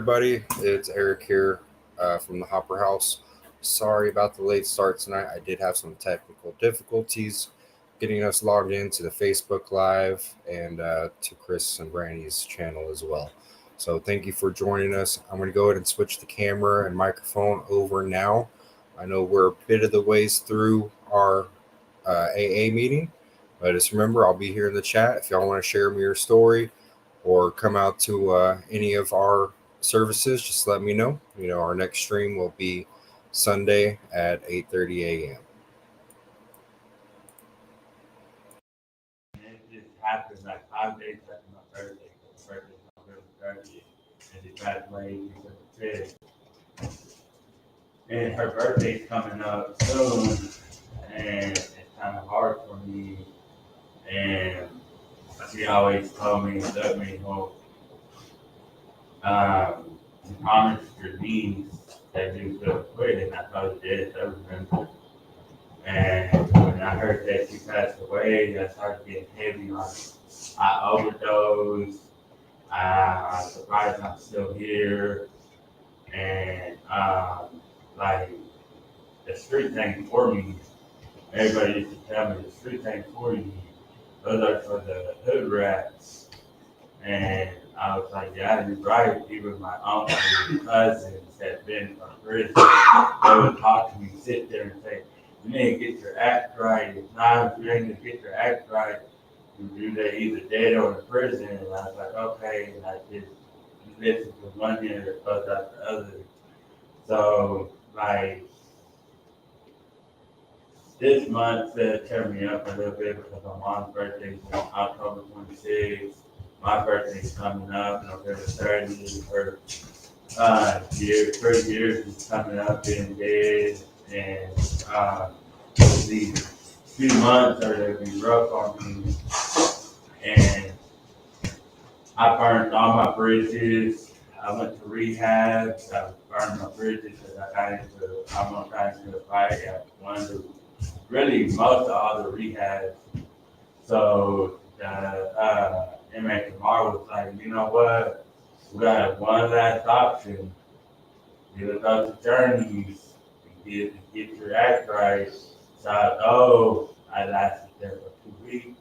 everybody? It's Eric here from the Hopper House. Sorry about the late start tonight. I did have some technical difficulties getting us logged into the Facebook Live and to Chris and Brandy's channel as well. So thank you for joining us. I'm going to go ahead and switch the camera and microphone over now. I know we're a bit of the ways through our AA meeting, but just remember, I'll be here in the chat if y'all want to share me your story or come out to any of our services. Just let me know. Our next stream will be Sunday at 8:30 a.m. It just happened like 5 days after my birthday. My birthday's November 30th, and she passed away December 5th. And her birthday's coming up soon, and it's kind of hard for me. And she always told me, let me hope. She promised her niece that she was going to quit, and I thought she did everything. And when I heard that she passed away, I started getting heavy on it. I overdosed. I'm surprised I'm still here. And like the street thing for me, everybody used to tell me the street thing for me, those are for the hood rats. And I was like, yeah, you're right. Even my uncle and cousins that been from prison, they would talk to me, sit there and say, you need to get your act right. If not, if you ain't gonna get your act right, you're either dead or in prison. And I was like, okay. And I just listened to one ear and goes out the other. So, like, this month turned me up a little bit because my mom's birthday is on October 26th. My birthday's coming up, November 30th. Her first year is coming up being dead. And these few months are going to be rough on me. And I burned all my bridges. I went to rehab. I burned my bridges because I'm going to try into a fight. I wanted to really most of all the rehabs. So the inmate tomorrow was like, you know what? We got one last option. You look up to Journeys and get your act right. So I lasted there for 2 weeks.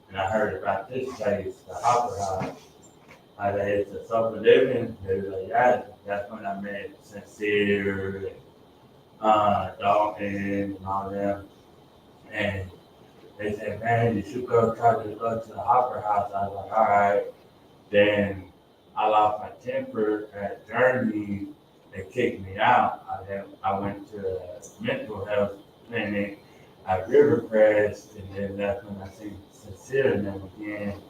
And I heard about this place, the Hopper House. It's a sober living. They were like, yeah, that's when I met Sincere and Dalton and all them. And they said, man, you should try to go to the Hopper House. I was like, all right. Then I lost my temper at Journey. They kicked me out. I went to a mental health clinic at Rivercrest, and then that's when I see Sincere and them again.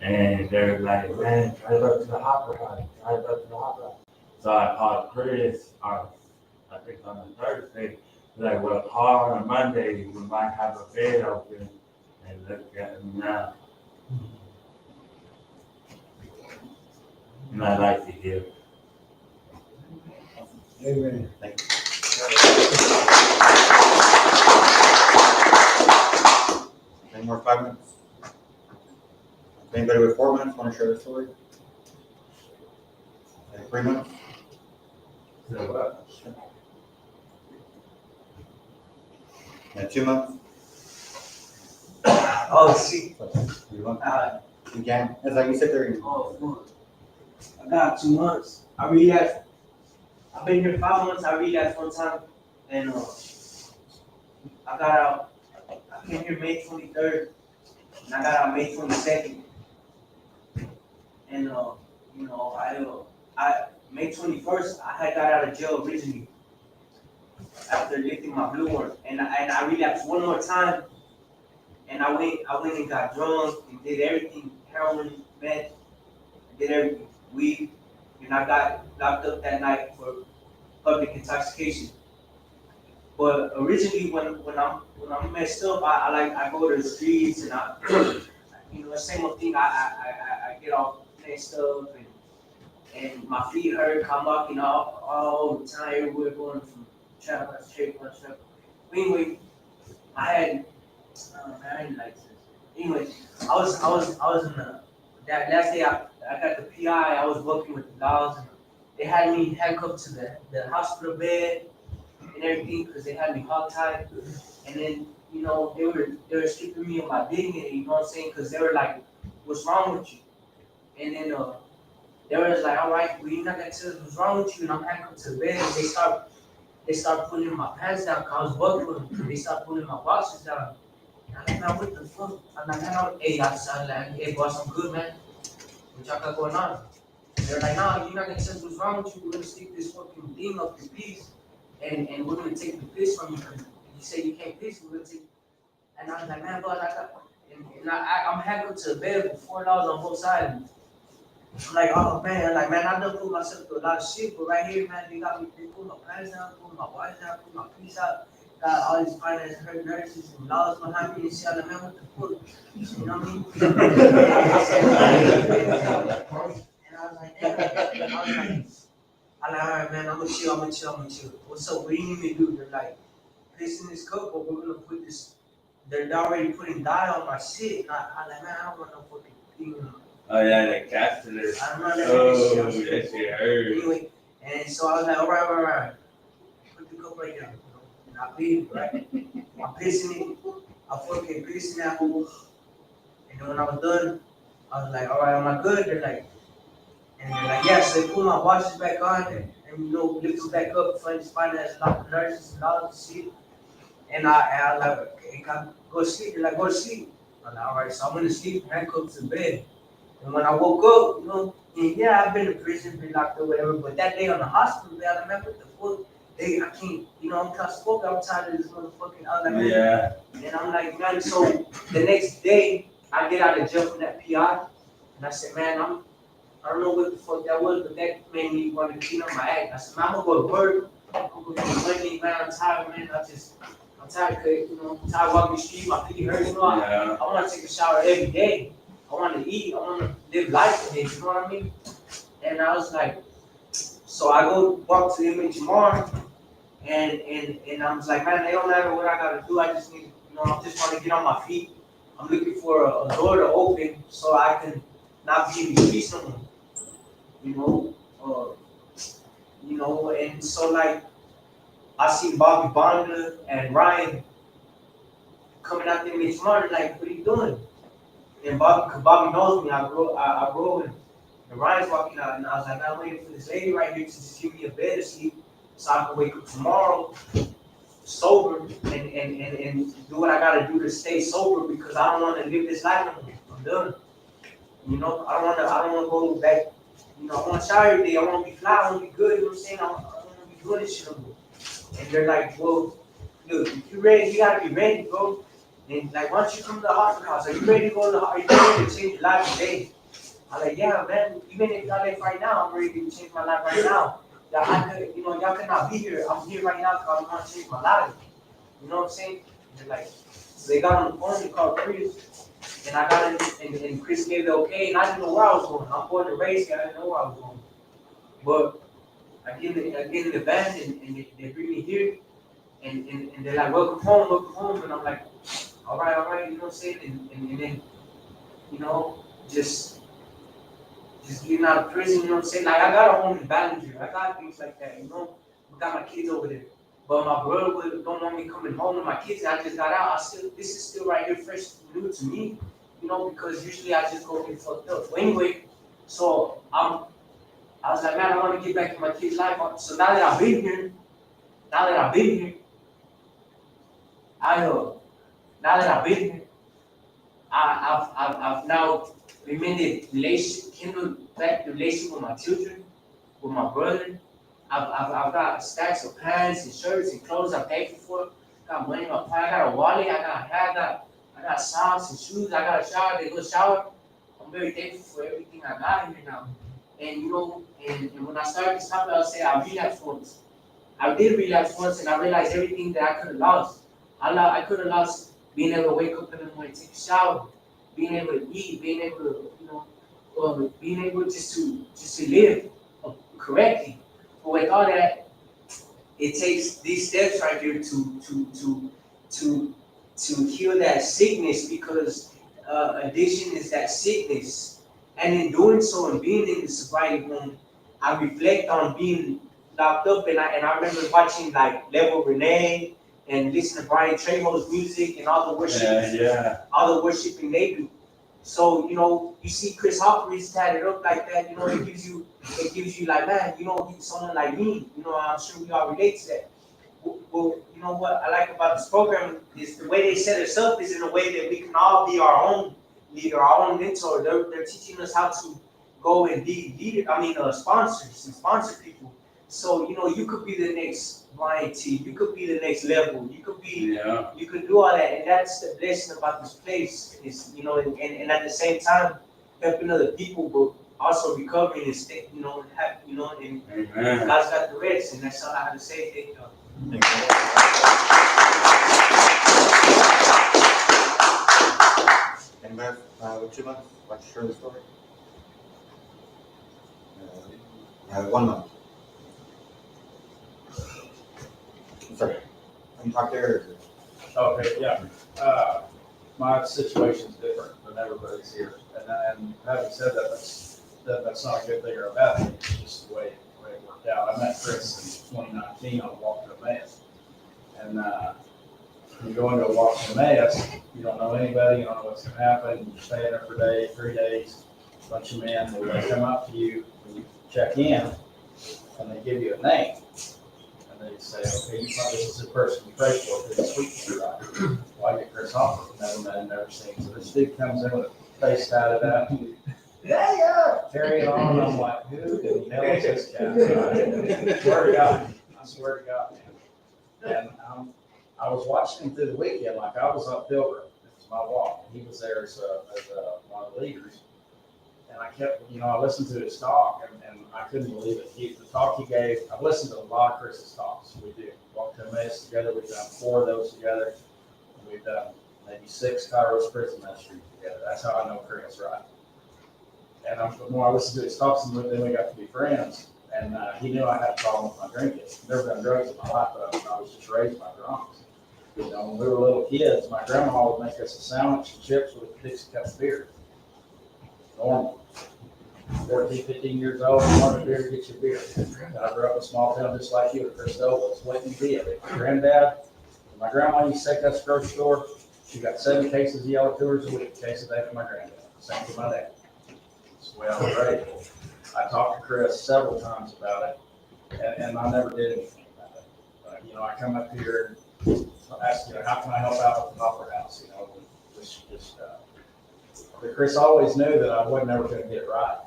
And they're like, man, try to go to the Hopper House. Try to go to the Hopper House. So I called Chris I think on a Thursday. Like, well, call on a Monday, we might have a bed open, and look at me now. And I like to give. Amen. Thank you. Any more 5 minutes? Anybody with 4 minutes want to share the story? 3 minutes? So what? 2 months? Oh, see. You can. It's like you sit there and I got 2 months. I relapsed. I've been here 5 months. I relapsed one time, and I got out. I came here May 23rd, and I got out May 22nd. And I May 21st, I had got out of jail originally after lifting my blue one, and I relapsed one more time. And I went and got drunk and did everything, heroin, meth, did everything, weed, and I got locked up that night for public intoxication. But originally, when I'm messed up, I go to the streets and the same old thing. I get all messed up and my feet hurt, come up, all the time, everywhere going from trap to straight to trap. Anyway, I didn't like this. Anyway, I was in that last day. I got the PI. I was working with the dogs they had me handcuffed to the hospital bed and everything because they had me hogtied. And then, you know, they were stripping me of my dignity, you know what I'm saying? Because they were like, what's wrong with you? And then they were just like, all right, well, you're not gonna tell us what's wrong with you. And I'm handcuffed to the bed. And they start pulling my pants down because I was buckling them. They start pulling my boxes down. And I'm like, man, what the fuck? I'm like, man, I'm like, hey, boss, I'm good, man. What y'all got going on? They're like, nah, you're not gonna tell us what's wrong with you. We're gonna stick this fucking thing up your piece, and we're gonna take the piss from you. You say you can't piss, we're gonna take. And I was like, man, but I got, I'm handcuffed to the bed with $4 on both sides. I'm like, oh man, I done put myself through a lot of shit, but right here, man, they pull my pants down, pull my wife down, pull my piece out. Got all these finance hurt nurses and laws behind me and shit. I'm like, man, what the fuck? You know what I mean? And I was like, damn. I'm like, all right, man, I'm gonna chill. What's up? What do you need me to do? They're like, piss in this cup, but we're gonna put this. They're already putting dye on my shit. And I'm like, man, I don't want no fucking thing. Oh yeah, that catheter. I don't know that Oh, shit. that shit hurt. Anyway, and so I was like, all right. Put the cup right down. And I leave, right? I'm pissing it. I fucking pissing that hole. And then when I was done, I was like, all right, am I good? They're like, yeah, so they pull my watches back on and you know, lift them back up, find as a lot of nurses and all this shit. And I like, okay, go to sleep. They're like, go to sleep. I'm like, all right, so I'm gonna sleep, handcuffed to the bed. And when I woke up, you know, and yeah, I've been in prison, been locked up, whatever. But that day on the hospital bed, I remember what the fuck. I can't, you know, I'm kind of spoke. I'm tired of this motherfucking. I was like, man. Yeah. And I'm like, man. So the next day, I get out of jail from that PI, and I said, man, I don't know what the fuck that was, but that made me want to clean up my act. I said, man, I'm gonna go to work. I'm gonna go to Monday, man. I'm tired, man. I'm tired, cause you know, I'm tired walking the street. My feet hurt. You know, I want to take a shower every day. I want to eat. I want to live life today. You know what I mean? And I was like, so I go walk to the image tomorrow, and I was like, man, it don't matter what I gotta do. I just need, you know, I just want to get on my feet. I'm looking for a door to open so I can not be in the streets no more. You know, and so like I see Bobby Bonda and Ryan coming out there each morning, like, what are you doing? And Bobby knows me. I roll and Ryan's walking out, and I was like, I'm waiting for this lady right here to just give me a bed to sleep, so I can wake up tomorrow sober and do what I gotta do to stay sober because I don't want to live this life no more. I'm done. You know, I don't wanna go back. You know, I want to shower every day. I want to be fly. I want to be good. You know what I'm saying? I don't want to be doing this shit no more. And they're like, well, look, if you're ready, you gotta be ready, bro. And like, why don't you come to the hospital house? Are you ready to go to the? Are you ready to change your life today? I'm like, yeah, man. Even if y'all left right now, I'm ready to change my life right now. Yeah, I could, you know, y'all could not be here. I'm here right now because I want to change my life. You know what I'm saying? And they're like, so they got on the phone. They called Chris, and I got in, and Chris gave the okay, and I didn't know where I was going. I'm born and raised here. I didn't know where I was going. But I get in the van, and they bring me here, and they're like, welcome home, and I'm like, all right, you know what I'm saying? And then, you know, just getting out of prison, you know what I'm saying? Like, I got a home in Ballinger. I got things like that, you know? I got my kids over there. But my brother don't want me coming home with my kids. I just got out. This is still right here, fresh, new to me, you know, because usually I just go get fucked up. But anyway, so I was like, man, I want to get back to my kids' life. So now that I've been here, I've now reminded relationship, kindled back the relationship with my children, with my brother. I've got stacks of pants and shirts and clothes I'm thankful for. Got money in my pocket. I got a wallet. I got a hat. I got socks and shoes. I got a shower. They go shower. I'm very thankful for everything I got here now. And you know, and when I started this topic, I'll say I relapsed once. I did relapse once, and I realized everything that I could have lost. I could have lost being able to wake up in the morning, take a shower, being able to eat, being able to, you know, being able just to live correctly. But with all that, it takes these steps right here to heal that sickness because addiction is that sickness. And in doing so and being in the sobriety home, I reflect on being locked up, and I remember watching like Level Renee and listening to Brian Trejo's music and all the worship, all the worshiping they do. So, you know, you see Chris Hopper is tatted up like that, you know, it gives you like, man, you know, he's someone like me, you know, I'm sure we all relate to that. Well, you know what I like about this program is the way they set us up is in a way that we can all be our own leader, our own mentor. They're teaching us how to go and be leader, sponsors and sponsor people. So, you know, you could be the next Brian T, you could be the next level, you could do all that, and that's the blessing about this place is, you know, and at the same time helping other people, but also recovering and stay, you know, and have, you know, and Amen. God's got the rest, and that's all I have to say. Thank you. And Matt, would you like to share the story? 1 month. Sorry. Can you talk there? Okay, yeah. My situation's different than everybody's here. And having said that, that's not a good thing or a bad thing. It's just the way it worked out. I met Chris in 2019 on a walk to Emmaus. And you go into a walk to Emmaus, you don't know anybody, you don't know what's going to happen. You're staying there for 3 days, a bunch of men, they come up to you when you check in, and they give you a name. And they say, okay, you thought this is the person you prayed for this week, right? Well, I get Chris Hopper, never met him, never seen. So this dude comes in with a face tatted out. Yeah, carrying on. I'm like, who the hell is this guy? I swear to God, man. And I was watching him through the weekend, like I was up Pilgrim. It was my walk. And he was there as one of the leaders. And I kept, you know, I listened to his talk, and I couldn't believe it. The talk he gave, I've listened to a lot of Chris's talks. We do. Walk to Emmaus together. We've done 4 of those together. And we've done maybe 6 Kairos prison ministries together. That's how I know Chris, right? And the more I listened to his talks, and then we got to be friends. And he knew I had a problem with my drinking. Never done drugs in my life, but I was just raised by drunks. You know, when we were little kids, my grandma would make us a sandwich and chips with a Dixie cup of beer. Normal. 14, 15 years old, you want a beer, get your beer. And I grew up in a small town just like you, at Christopher. It's what you did. My granddad, my grandma used to take us to the grocery store. She got 7 cases of yellow tours a week, case a day for my granddad. Same for my dad. That's the way I was raised. I talked to Chris several times about it, and I never did anything about it. You know, I come up here and ask, you know, how can I help out with the Opera House? You know, but Chris always knew that I wasn't ever going to get it right.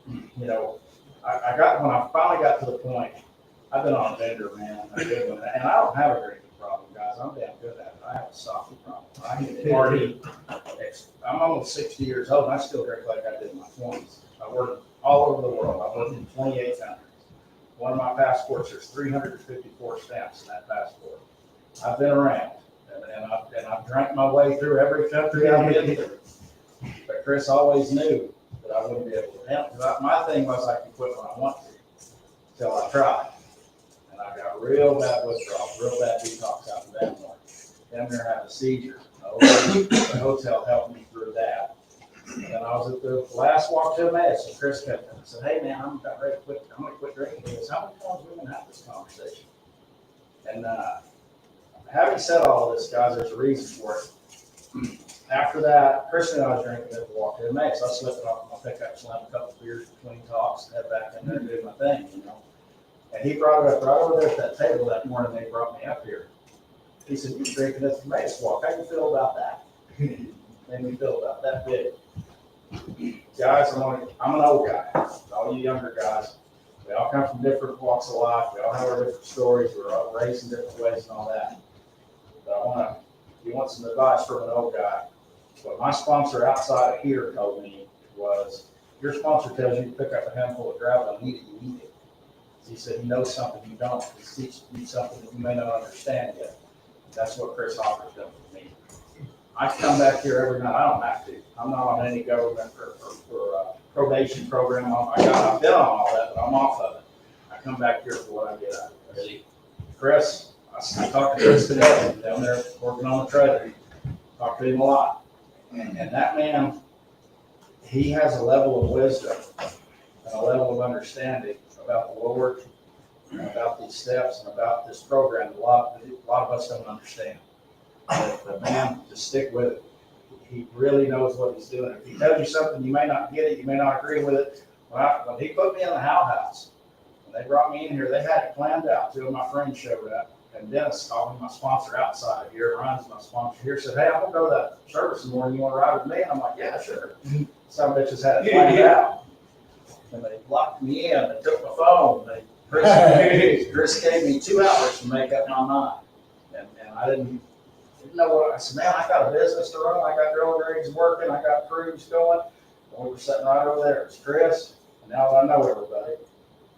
You know, I got, when I finally got to the point, I've been on a bender, man, a good one, and I don't have a drinking problem, guys. I'm damn good at it. I have a softy problem. I can party. I'm almost 60 years old, and I still drink like I did in my 20s. I worked all over the world. I worked in 28 countries. One of my passports, there's 354 stamps in that passport. I've been around, and I've drank my way through every country I've been to. But Chris always knew that I wouldn't be able to handle it. My thing was I can quit when I want to, until I tried. And I got real bad withdrawal, real bad detox out in Denmark. Down there, I had a seizure. The hotel helped me through that. And I was at the last walk to Emmaus, and Chris kept in and said, hey man, I'm about ready to quit. I'm going to quit drinking. He goes, how many times are we going to have this conversation? And having said all of this, guys, there's a reason for it. After that, Chris and I was drinking at the walk to Emmaus. I slipped off my pickup, slammed a couple of beers between talks, and head back in there and do my thing, you know. And he brought it up right over there at that table that morning. They brought me up here. He said, you're drinking at the Emmaus walk. How do you feel about that? Made me feel about that big. Guys, I'm an old guy. All you younger guys, we all come from different walks of life. We all have our different stories. We're all raised in different ways and all that. But you want some advice from an old guy. What my sponsor outside of here told me was, your sponsor tells you to pick up a handful of gravel and eat it, you eat it. He said he knows something you don't. He's teaching you something that you may not understand yet. That's what Chris Hopper's done for me. I come back here every night. I don't have to. I'm not on any government or probation program. I've been on all that, but I'm off of it. I come back here for what I get out of it. Chris, I talked to Chris today down there working on the treasury. Talked to him a lot. And that man, he has a level of wisdom and a level of understanding about the Lord, and about these steps, and about this program. A lot of us don't understand. But man, just stick with it. He really knows what he's doing. If he tells you something, you may not get it, you may not agree with it. When he put me in the house, when they brought me in here, they had it planned out. Two of my friends showed up, and Dennis called me, my sponsor outside of here. Ryan's my sponsor here. Said, "Hey, I'm gonna go to that service in the morning. You want to ride with me?" And I'm like, "Yeah, sure." Some bitches had it planned out, and they locked me in. They took my phone. Chris gave me 2 hours to make up my mind, and I didn't know what I said. Man, I got a business to run. I got drilling rigs working. I got crews going. And we were sitting right over there. It's Chris, and now I know everybody.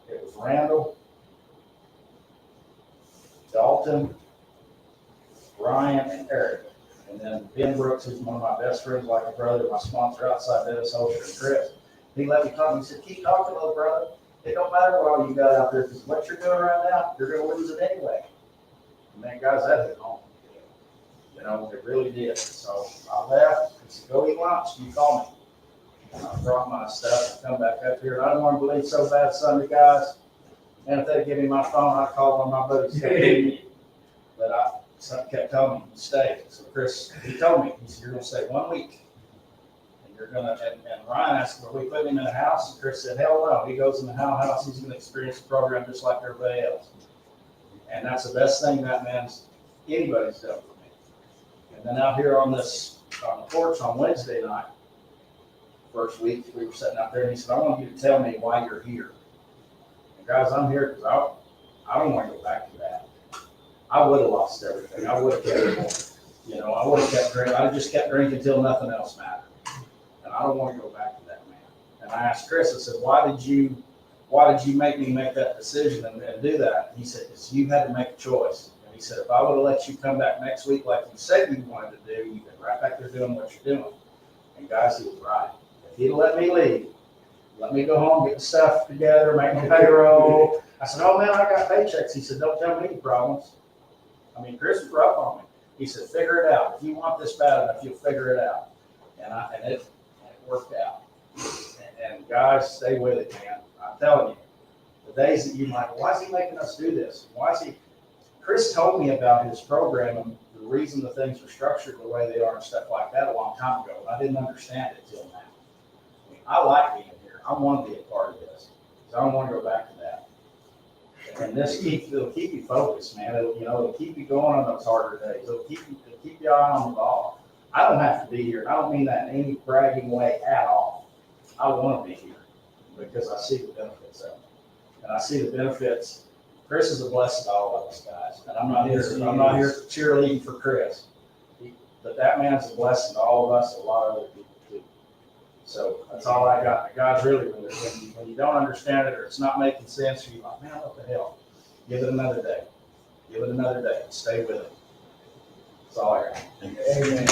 It was Randall, Dalton, Ryan, and Eric. And then Ben Brooks, who's one of my best friends, like a brother, my sponsor outside Dennis Osher and Chris. He let me talk. He said, "Keep talking, little brother. It don't matter what all you got out there, because what you're doing right now, you're going to lose it anyway." And man, guys, that hit home. You know, it really did. So I left. He said, "Go eat lunch. You call me." And I brought my stuff and come back up here. And I didn't want to bleed so bad Sunday, guys. And if they'd give me my phone, I'd call one of my buddies. But something kept telling me to stay. So Chris, he told me, he said, "You're going to stay 1 week. And you're going to," and Ryan asked, "Will we put him in a house?" And Chris said, "Hell no. He goes in the house. He's going to experience the program just like everybody else." And that's the best thing anybody's done for me. And then out here on the porch on Wednesday night, first week, we were sitting out there, and he said, "I want you to tell me why you're here." And guys, I'm here because I don't want to go back to that. I would have lost everything. I would have kept, I would have kept drinking. I just kept drinking until nothing else mattered. And I don't want to go back to that, man. And I asked Chris, I said, why did you make me make that decision and do that? And he said, "Because you had to make a choice." And he said, "If I would have let you come back next week like you said you wanted to do, you'd been right back there doing what you're doing." And guys, he was right. If he'd let me leave, let me go home, get the stuff together, make my payroll. I said, "Oh man, I got paychecks." He said, "Don't tell me any problems." I mean, Chris was rough on me. He said, "Figure it out. If you want this bad enough, you'll figure it out." And it worked out. And guys, stay with it, man. I'm telling you, the days that you're like, "Why is he making us do this? Why is he?" Chris told me about his program and the reason the things are structured the way they are and stuff like that a long time ago. And I didn't understand it till now. I mean, I like being here. I want to be a part of this. So I don't want to go back to that. And it'll keep you focused, man. It'll keep you going on those harder days. It'll keep your eye on the ball. I don't have to be here. I don't mean that in any bragging way at all. I want to be here because I see the benefits of it. And I see the benefits. Chris is a blessing to all of us, guys. And I'm not here cheerleading for Chris. But that man's a blessing to all of us, a lot of other people too. So that's all I got. Guys, really, when you don't understand it or it's not making sense, you're like, "Man, what the hell?" Give it another day. Give it another day. Stay with it. That's all I got. Amen.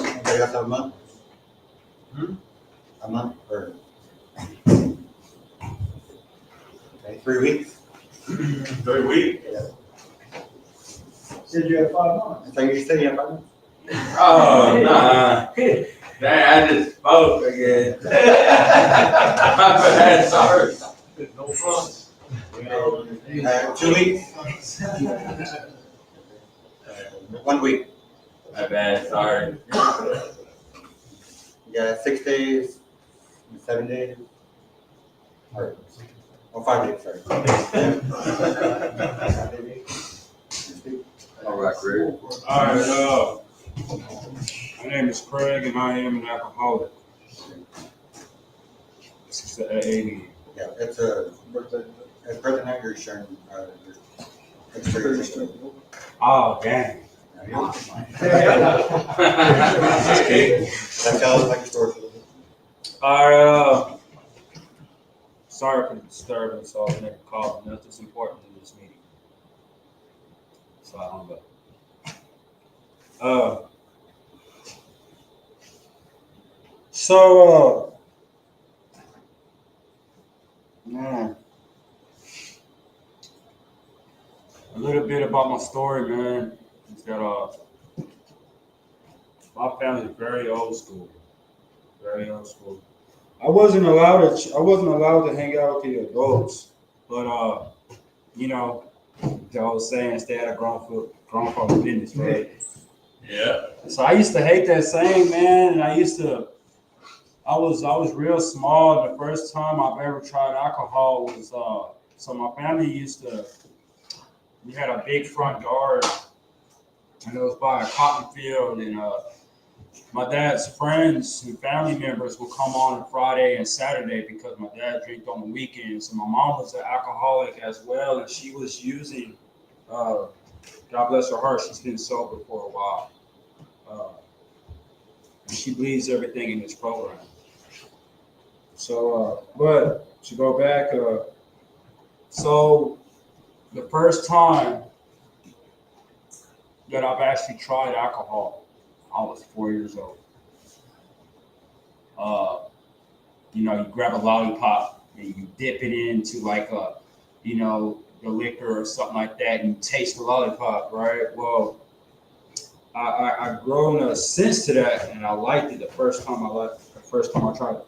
Anybody else have a month? A month or? Okay, 3 weeks. 3 weeks? Yeah. Said you had 5 months. I thought you said you have 5 months. Oh, nah. Dang, I just spoke again. My bad, sorry. No fun. 2 weeks. 1 week. My bad, sorry. Yeah, 6 days, 7 days, or 5 days, sorry. All right, Greg. All right, my name is Craig, and I am an alcoholic. This is the AA meeting. Yeah, it's a birthday night, you're sharing, it's for your sister. Oh, dang. That tells like your story. All right, sorry for the disturbance, so I'll make a call. Nothing's important in this meeting. So I don't know. A little bit about my story, man. Is that my family is very old school. very old school. I wasn't allowed to hang out with the adults, but you know, the old saying, stay out of grown folks' business, right? Yeah. So I used to hate that saying, man, and I was real small. The first time I've ever tried alcohol was so my family we had a big front yard, and it was by a cotton field, and my dad's friends and family members would come on Friday and Saturday because my dad drank on the weekends. And my mom was an alcoholic as well, and she was using, God bless her heart, she's been sober for a while. She believes everything in this program. So, but to go back, so the first time that I've actually tried alcohol, I was 4 years old. You grab a lollipop and you dip it into like the liquor or something like that, and you taste the lollipop, right? Well, I've grown a sense to that, and I liked it the first time I tried it.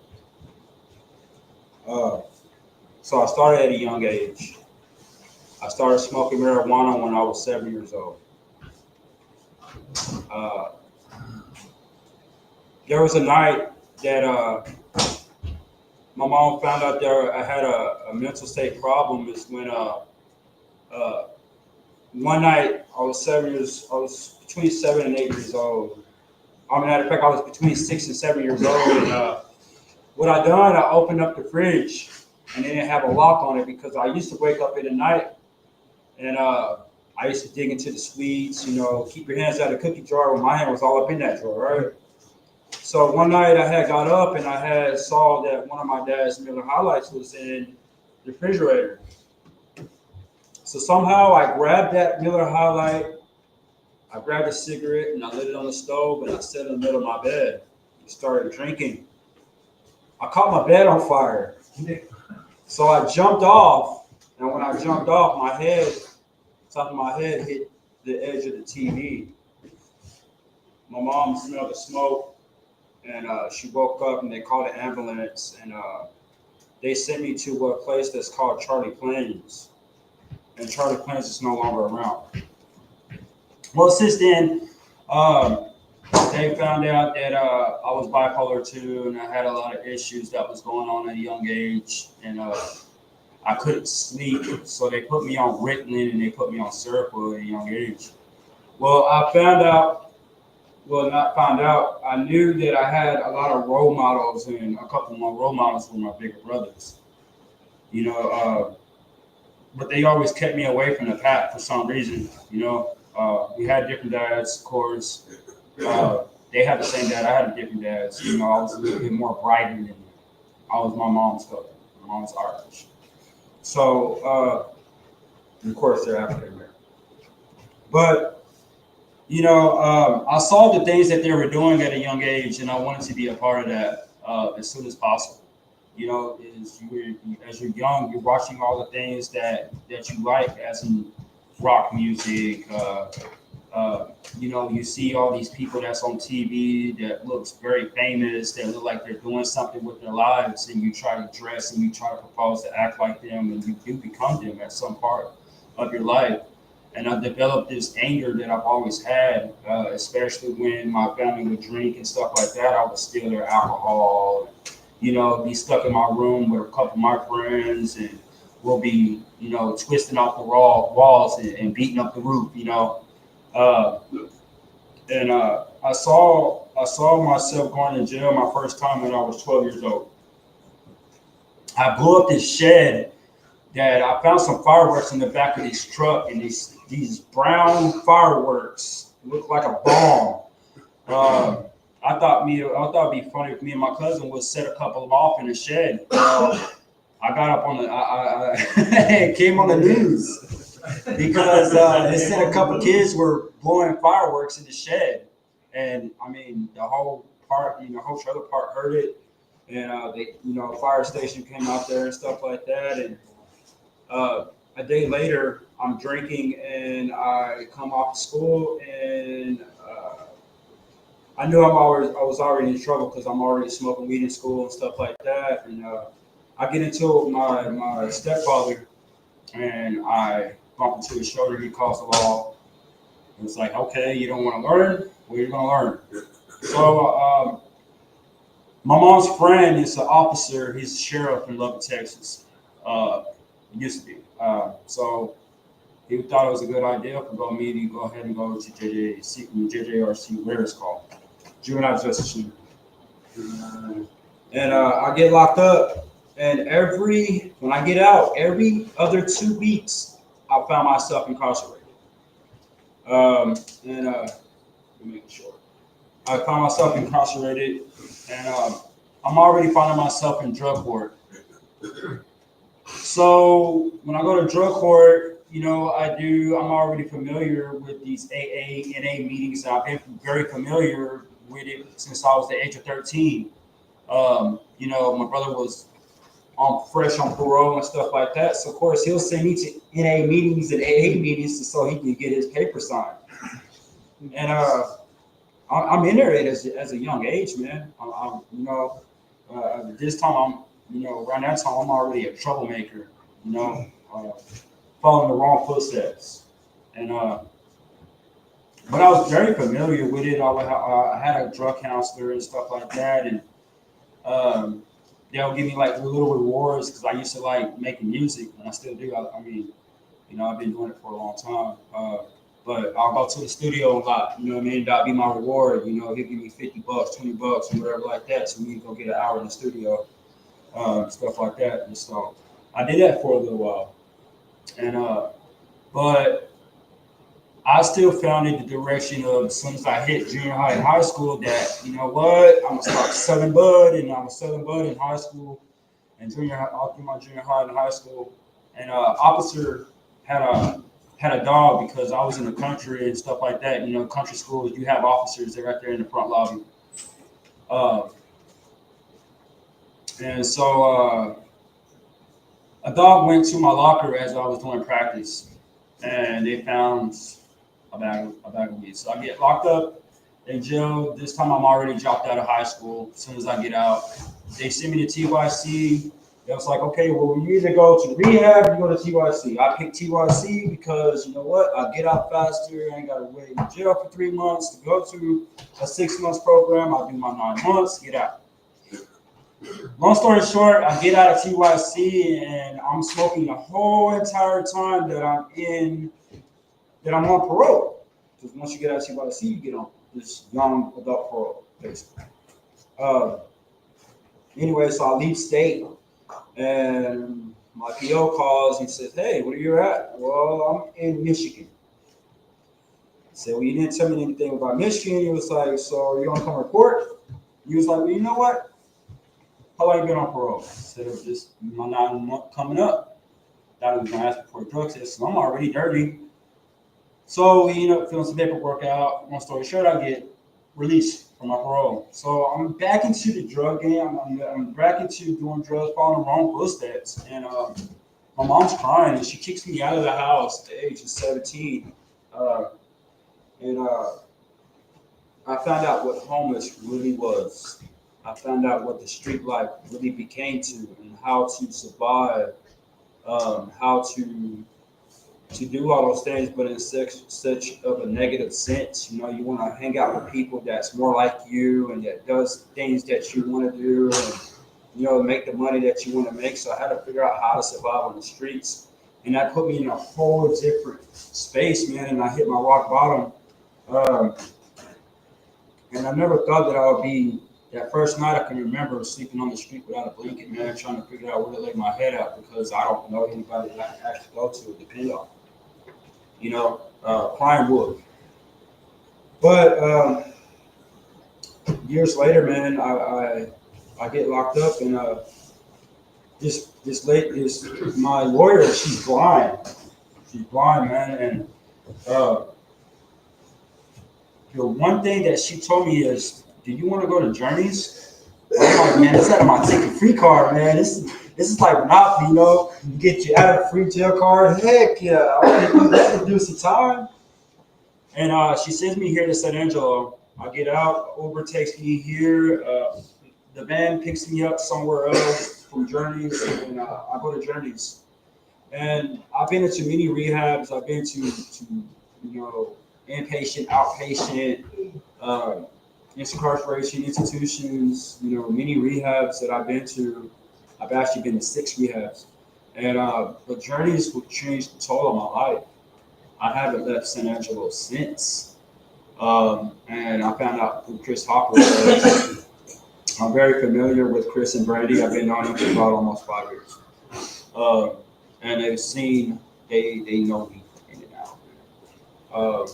So I started at a young age. I started smoking marijuana when I was 7 years old. Uh, there was a night that my mom found out I had a mental state problem. Is when one night I was between 7 and 8 years old. Matter of fact, I was between 6 and 7 years old. And what I done, I opened up the fridge and it didn't have a lock on it because I used to wake up in the night and I used to dig into the sweets, keep your hands out of the cookie jar when my hand was all up in that drawer, right? So one night I had got up and I had saw that one of my dad's Miller Highlights was in the refrigerator. So somehow I grabbed that Miller Highlight, I grabbed a cigarette and I lit it on the stove and I sat in the middle of my bed and started drinking. I caught my bed on fire. So I jumped off, and when I jumped off, top of my head hit the edge of the TV. My mom smelled the smoke, and she woke up, and they called the ambulance, and they sent me to a place that's called Charlie Plains, and Charlie Plains is no longer around. Well, since then, they found out that I was bipolar 2, and I had a lot of issues that was going on at a young age, and I couldn't sleep, so they put me on Ritalin and they put me on Seroquel at a young age. Well, not found out, I knew that I had a lot of role models, and a couple of my role models were my bigger brothers. But they always kept me away from the pack for some reason. We had different dads, of course. They had the same dad. I had a different dad. So, I was a little bit more brighter than them. I was my mom's cousin. My mom's Irish. So, of course, they're African American. But, I saw the things that they were doing at a young age, and I wanted to be a part of that as soon as possible. As you're young, you're watching all the things that you like, as in rock music. You see all these people that's on TV that looks very famous, that look like they're doing something with their lives, and you try to dress and you try to propose to act like them, and you do become them at some part of your life. And I developed this anger that I've always had, especially when my family would drink and stuff like that. I would steal their alcohol, be stuck in my room with a couple of my friends, and we'll be, twisting off the walls and beating up the roof, I saw myself going to jail my first time when I was 12 years old. I blew up this shed that I found some fireworks in the back of this truck, and these brown fireworks looked like a bomb. I thought it'd be funny if me and my cousin would set a couple of them off in the shed. I got up on it came on the news because they said a couple of kids were blowing fireworks in the shed, and the whole trailer park heard it, and fire station came out there and stuff like that, and a day later I'm drinking and I come off school and I knew I was already in trouble because I'm already smoking weed in school and stuff like that. And I get into it with my stepfather, and I bump into his shoulder. He calls the law. And it's like, okay, you don't want to learn? Well, you're going to learn. So my mom's friend is an officer. He's a sheriff in Lubbock, Texas. He used to be. So he thought it was a good idea for me to go ahead and go to JJRC, whatever it's called, Juvenile Justice Unit. And I get locked up. And when I get out, every other 2 weeks, I found myself incarcerated. Let me make sure. I found myself incarcerated, and I'm already finding myself in drug court. So when I go to drug court, I'm already familiar with these AA, NA meetings. I've been very familiar with it since I was the age of 13. My brother was fresh on parole and stuff like that. So of course he'll send me to NA meetings and AA meetings so he can get his paper signed. And I'm in there as a young age, man. This time around that time I'm already a troublemaker, following the wrong footsteps. And but I was very familiar with it. I had a drug counselor and stuff like that, and they'll give me like little rewards because I used to like making music, and I still do. I've been doing it for a long time. But I'll go to the studio a lot, that'll be my reward. He'll give me $50, $20, or whatever like that, so me to go get an hour in the studio, stuff like that. And so I did that for a little while, and but I still found in the direction of as soon as I hit junior high and high school that, I'm gonna start selling bud, and I was selling bud in high school and all through my junior high and high school. And officer had a dog because I was in the country and stuff like that. Country schools, you have officers, they're right there in the front lobby. And so a dog went to my locker as I was doing practice, and they found a bag of weed. So I get locked up in jail. This time I'm already dropped out of high school. As soon as I get out, they send me to TYC. It was like, okay, well, you either go to rehab or you go to TYC. I picked TYC because, you know what? I get out faster. I ain't got to wait in jail for 3 months to go to a 6 months program. I'll do my 9 months, get out. Long story short, I get out of TYC and I'm smoking the whole entire time that I'm on parole. Because once you get out of TYC, you get on this young adult parole, basically. Anyway, so I leave state. And my PO calls and says, hey, where you at? Well, I'm in Michigan. I said, well, you didn't tell me anything about Michigan. He was like, so are you going to come report? He was like, well, you know what? How long you been on parole? I said, it was just my 9 month coming up. Thought he was going to ask me for a drug test, so I'm already dirty. So we ended up filling some paperwork out. Long story short, I get released from my parole. So I'm back into the drug game. I'm back into doing drugs, following the wrong footsteps. And my mom's crying, and she kicks me out of the house at the age of 17. I found out what homeless really was. I found out what the street life really became to, and how to survive, how to do all those things, but in such of a negative sense. You want to hang out with people that's more like you and that does things that you want to do, and make the money that you want to make. So I had to figure out how to survive on the streets, and that put me in a whole different space, man. And I hit my rock bottom, and I never thought that I would be. That first night, I can remember sleeping on the street without a blanket, man, trying to figure out where to lay my head out because I don't know anybody that I can actually go to or depend on. Crying wolf. But years later, man, I get locked up, and my lawyer, she's blind. She's blind, man, and the one thing that she told me is, do you want to go to Journeys? I'm like, man, this is out of my ticket free card, man. This is like Monopoly, you get you out of a free jail card. Heck yeah, I want to do that to do some time. And she sends me here to San Angelo, I get out, Uber takes me here. The van picks me up somewhere else from Journeys, and I go to Journeys. And I've been into many rehabs. I've been to inpatient, outpatient, incarceration institutions. Many rehabs that I've been to. I've actually been to 6 rehabs, and the Journeys would change the total of my life. I haven't left San Angelo since, and I found out who Chris Hopper was. I'm very familiar with Chris and Brandy. I've been on them for about almost 5 years. And they know me in and out.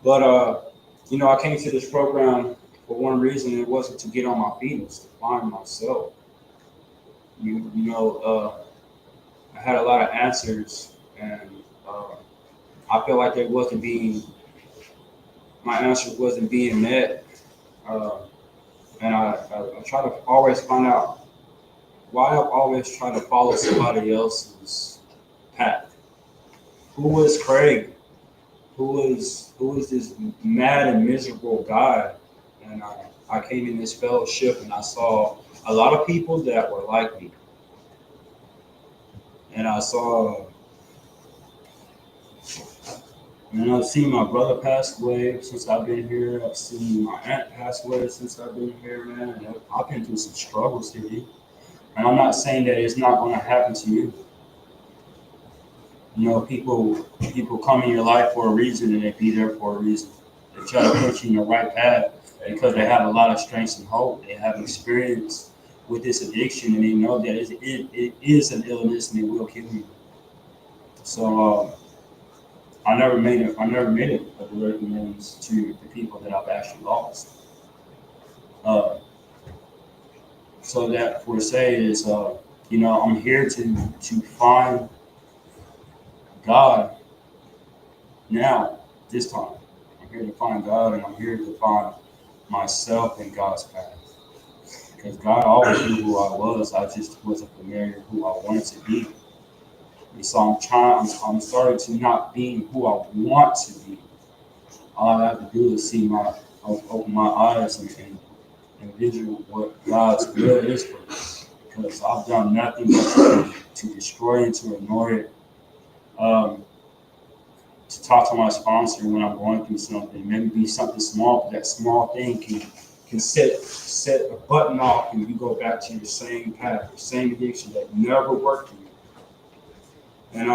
But I came to this program for one reason. It wasn't to get on my feet, it was to find myself. I had a lot of answers, and I feel like my answers wasn't being met. And I try to always find out why I've always tried to follow somebody else's path. Who is Craig? Who is this mad and miserable guy? And I came in this fellowship and I saw a lot of people that were like me. And I've seen my brother pass away since I've been here. I've seen my aunt pass away since I've been here, man. And I've been through some struggles here. And I'm not saying that it's not going to happen to you. People come in your life for a reason, and they be there for a reason. They try to put you in the right path because they have a lot of strength and hope. They have experience with this addiction, and they know that it is an illness and it will kill you. So I never made it a direct amends to the people that I've actually lost. So that for say is, I'm here to find God now, this time. I'm here to find God, and I'm here to find myself in God's path. Because God always knew who I was. I just wasn't familiar who I wanted to be. And so I'm starting to not be who I want to be. All I have to do is open my eyes and envision what God's will is for me. Because I've done nothing but to destroy and to ignore it. To talk to my sponsor when I'm going through something, maybe be something small, but that small thing can set a button off and you go back to your same path, your same addiction that never worked for you. And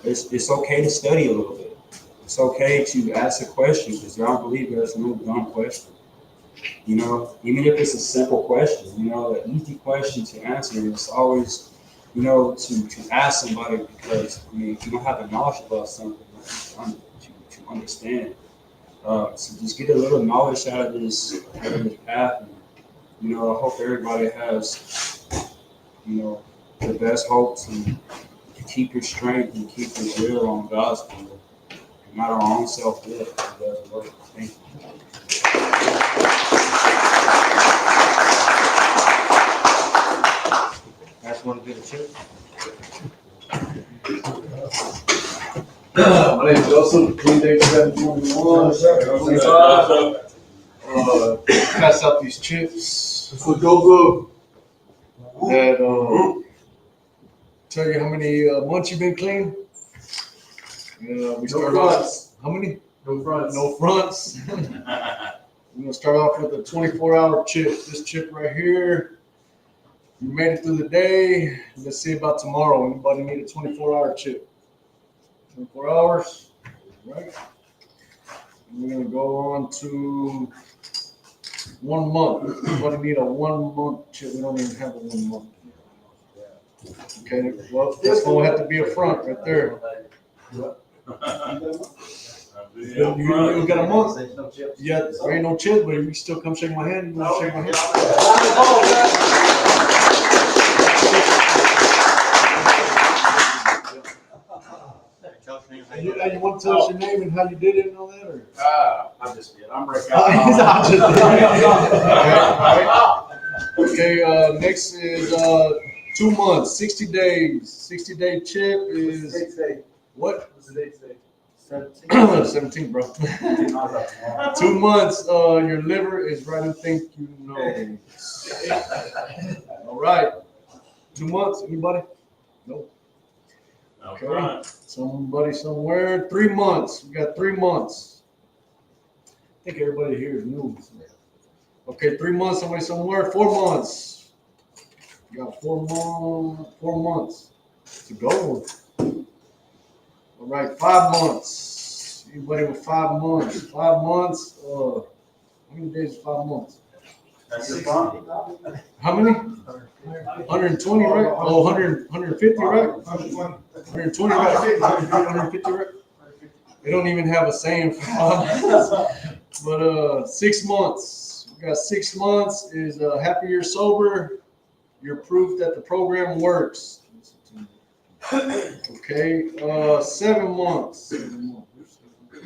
it's okay to study a little bit. It's okay to ask a question because I don't believe there's no dumb question. Even if it's a simple question, an easy question to answer is always, to ask somebody because, if you don't have the knowledge about something to understand. So just get a little knowledge out of this path. And, I hope everybody has, the best hopes and keep your strength and keep your will on God's will, not our own self-will. It doesn't work. Thank you. Guys want to do the chip? My name is Joseph, clean date 721. Pass out these chips. Let's go. And tell you how many months you've been clean. We start off. How many? No fronts. No fronts. We're gonna start off with a 24-hour chip. This chip right here. You made it through the day. Let's see about tomorrow. Anybody need a 24-hour chip? 24 hours. Right. We're gonna go on to 1 month. Anybody need a 1 month chip? We don't even have a 1 month. Okay. Well, that's gonna have to be a front right there. You got a month? Yeah, there ain't no chip, but you can still come shake my hand. You want to shake my hand? You want to tell us your name and how you did it and all that, or? I'm just kidding. I'm breaking out. Okay, next is 2 months, 60 days. 60-day chip is what? What's the date today? 17, bro. 2 months, your liver is right and think you know. All right. 2 months, anybody? No. Okay. Somebody somewhere. 3 months. We got 3 months. I think everybody here is new. Okay, 3 months, somebody somewhere. 4 months. You got 4 months to go. All right, 5 months. Anybody with 5 months? 5 months. How many days is 5 months? How many? 120, right? Oh, 150, right? 120, right? 150, right? They don't even have a saying for 5 months. But 6 months. We got 6 months is happy you're sober. You're proof that the program works. Okay, 7 months.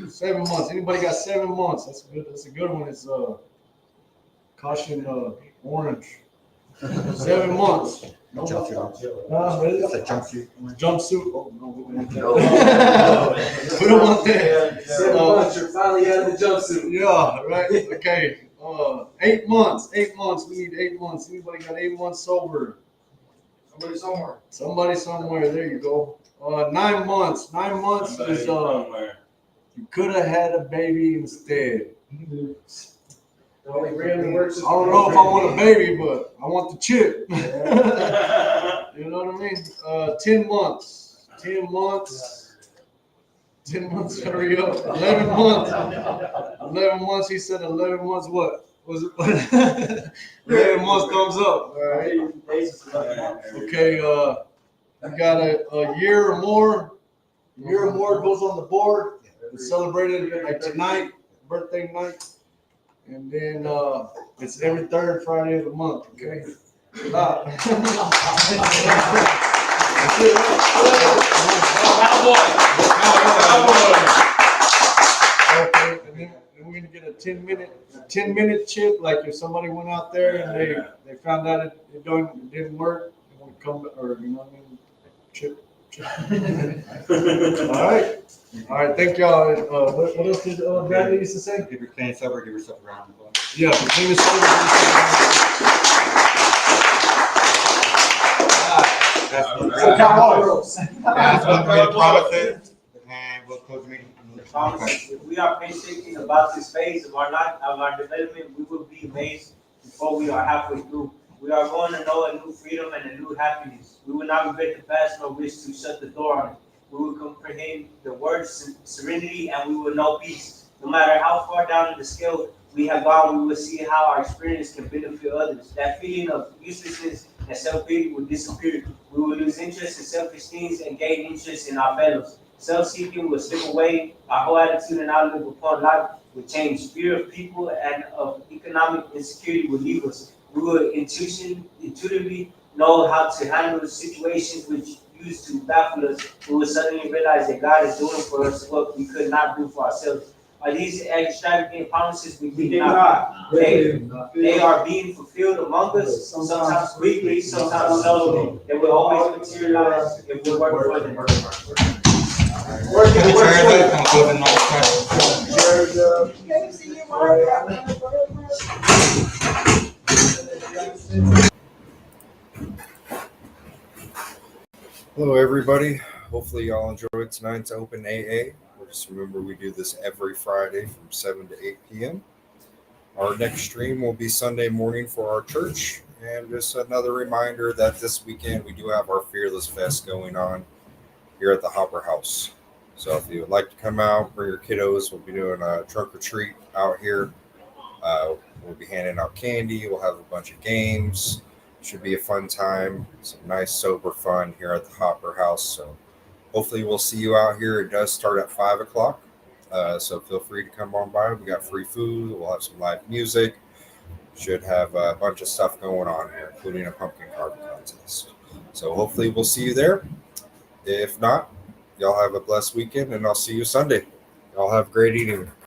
7 months. Anybody got 7 months? That's good. That's a good one. It's caution orange. 7 months. No. Jumpsuit. Oh no, we don't want that. 7 months, you're finally out of the jumpsuit. Yeah, right. Okay. 8 months. 8 months. We need 8 months. Anybody got 8 months sober? Somebody somewhere. Somebody somewhere. There you go. 9 months. 9 months is you could have had a baby instead. Only rarely works. I don't know if I want a baby, but I want the chip. You know what I mean? 10 months. 10 months. 10 months, hurry up. 11 months. 11 months, he said 11 months what? Was it? 11 months thumbs up. All right. Okay, we got a year or more. A year or more goes on the board. We celebrated like tonight, birthday night. And then it's every third Friday of the month, okay? Okay, and then we're gonna get a 10-minute chip. Like if somebody went out there and they found out it didn't work, they want to come or you know what I mean? Chip. All right. Thank y'all. What else did Bradley used to say? If you're clean and sober, give yourself a round of applause. Yeah, for clean and sober. That's what we're gonna promise it, and we'll close the meeting. If we are patient about this phase of our development, we will be amazed before we are halfway through. We are going to know a new freedom and a new happiness. We will not regret the past nor wish to shut the door on it. We will comprehend the word serenity and we will know peace. No matter how far down in the scale we have gone, we will see how our experience can benefit others. That feeling of uselessness and self-pity will disappear. We will lose interest in self-esteem and gain interest in our fellows. Self-seeking will slip away. Our whole attitude and outlook upon life will change. Fear of people and of economic insecurity will leave us. We will intuitively know how to handle situations which used to baffle us. We will suddenly realize that God is doing for us what we could not do for ourselves. Are these extravagant promises we did not? They are being fulfilled among us, sometimes quickly, sometimes slowly. They will always materialize if we work for them. Hello, everybody. Hopefully, y'all enjoyed tonight's open AA. Just remember, we do this every Friday from 7 to 8 p.m. Our next stream will be Sunday morning for our church. And just another reminder that this weekend we do have our Fearless Fest going on here at the Hopper House. So if you would like to come out, bring your kiddos, we'll be doing a trunk or treat out here. We'll be handing out candy. We'll have a bunch of games. Should be a fun time. Some nice sober fun here at the Hopper House. So hopefully we'll see you out here. It does start at 5 o'clock. So feel free to come on by. We got free food. We'll have some live music. Should have a bunch of stuff going on here, including a pumpkin carving contest. So hopefully we'll see you there. If not, y'all have a blessed weekend, and I'll see you Sunday. Y'all have a great evening.